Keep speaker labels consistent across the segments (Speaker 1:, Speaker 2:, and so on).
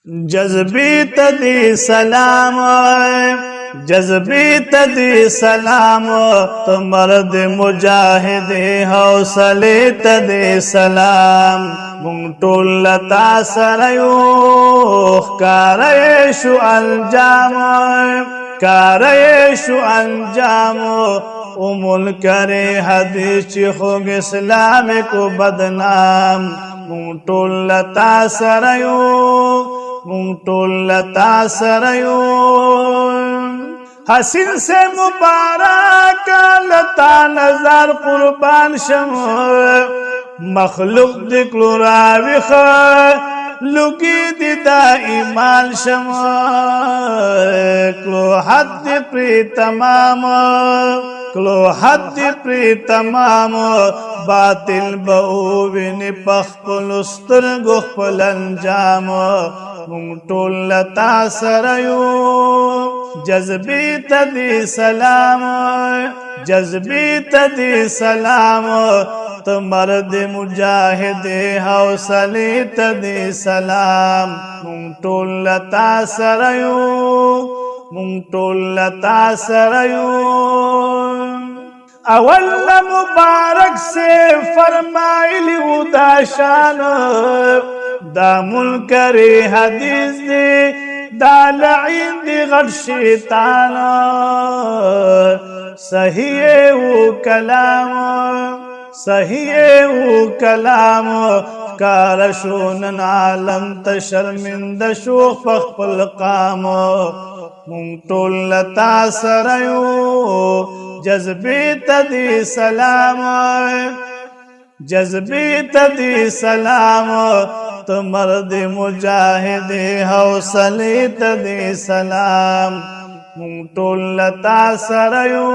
Speaker 1: جذبی تدی سلام جذبی تدی سلام تو مرد مجاہد حوصلے تدی سلام مونږ ټول لتا سره یو ښکاره شو انجام ښکاره شو انجام او منکر حدیث چې خوږ اسلام کو بدنام مونږ ټول لتا سره یو مونږ ټول لتا سره یو حسین سے مبارک لتا نظر قربان شم مخلوق دکلو راویخ لگی دی دا ایمان شم کلو حد پری تمام کلو حد پری تمام باطل باوین پخپل سترگو خپل انجام مونږ ټول لتا سره یو جذبی تدی سلام جذبی تدی سلام تو مرد مجاہد حوصلے تدی سلام مونږ ټول لتا سره یو مونږ ټول لتا سره یو اول مبارک سے فرمائلی و دا شان دا منکر حدیث دی دا لعین دی غر شیطان صحیح و کلام صحیح و کلام کارشون عالم تشرمند شو فخپل قام مونږ ټول لتا سره یو جذبی تدی سلام جذبی تدی سلام تو مرد مجاہد حوصلے تدی سلام مونږ ټول لتا سره یو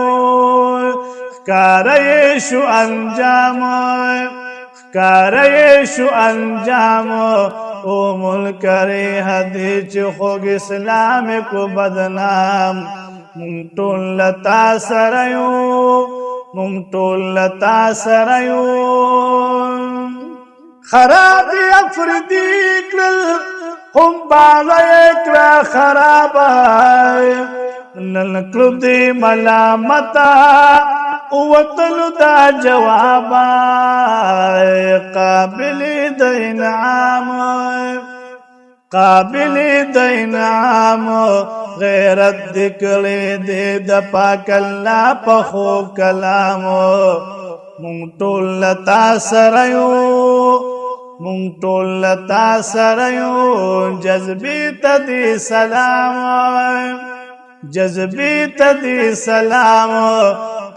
Speaker 1: ښکاره شو انجام ښکاره شو انجام او منکر حدیث چې خوږ اسلام کو بدنام مونږ ټول لتا سره یو مونږ ټول لتا سره یو خراب افردی کړل هم باغ کړه خراب نن کړو دې ملامتا وطن دا جواب قابل د انعام قابل د انعام غیرت دکړې دې د پاک الله په خو کلام مونږ ټول لتا سره یو مونږ ټول لتا سره یو جذبی تدی سلام جذبی تدی سلام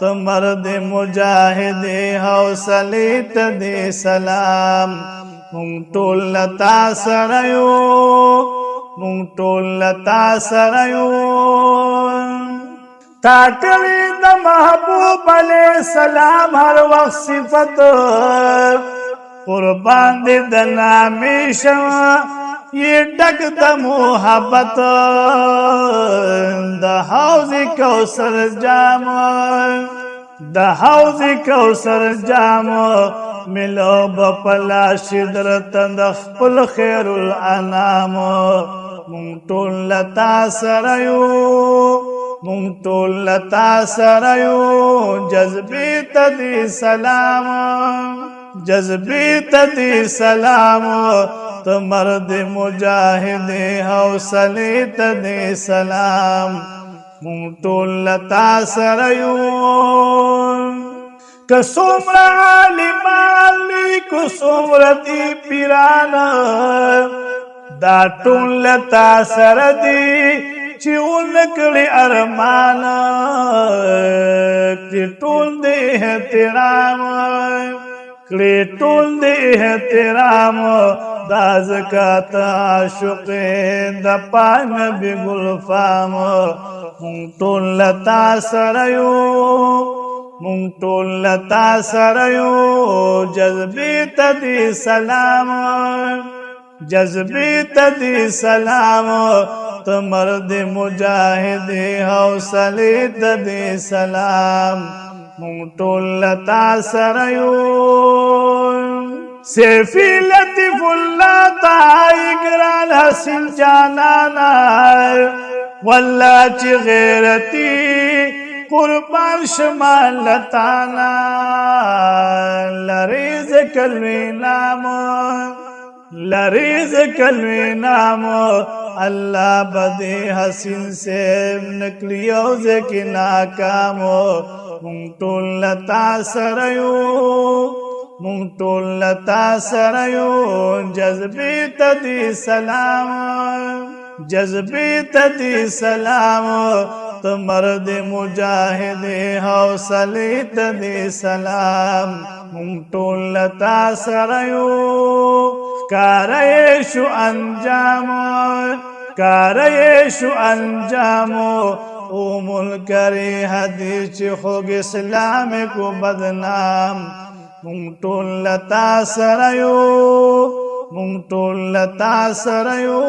Speaker 1: تو مرد مجاہد حوصلے تدی سلام مونږ ټول لتا سره یو مونږ ټول لتا سره یو تا کړی د محبوب علیہ السلام هر وخت صفت قربان دې د نامې شم یہ ډک د محبت د حوض کوثر جام د حوض کوثر جام ملو بپلا شدرت د خپل خیر الانام مونږ ټول لتا سره یو مونږ ټول لتا سره یو جذبی تدی سلام جذبی تدی سلام تو مرد مجاہد حوصلے تدی سلام مونږ ټول لتا سره یو که څومره عالمان لیکو څومره دي پیران دا ټول لتا سره دي چې ونکړي ارمان کړي ټول دې احترام کړي ټول دې احترام دا زکات عاشق د پاک نبی ګلفام مونږ ټول لتا سره یو مونږ ټول لتا سره یو جذبی تدی سلام جذبی تدی سلام تو مرد مجاہد حوصلے تدی سلام مونږ ټول لتا سره یو سیفی لطف اللہ تائی گران حسین جانانا واللہ چی غیرتی قربان شمال لتانا لریز کلوی نامو لریز کلوی نامو اللہ بدی حسین سے نکلیو زکی ناکامو مونٹول لتا سریو مونٹول لتا سریو جذبی تدی سلام جذبی تدی سلام تو مرد مجاہد حوصلی تدی سلام مونٹول لتا سریو کاریشو انجامو کاریشو انجامو او ملکری حدیث چی خوگ اسلام کو بدنام مونٹول لتا سریو مونٹول لتا سریو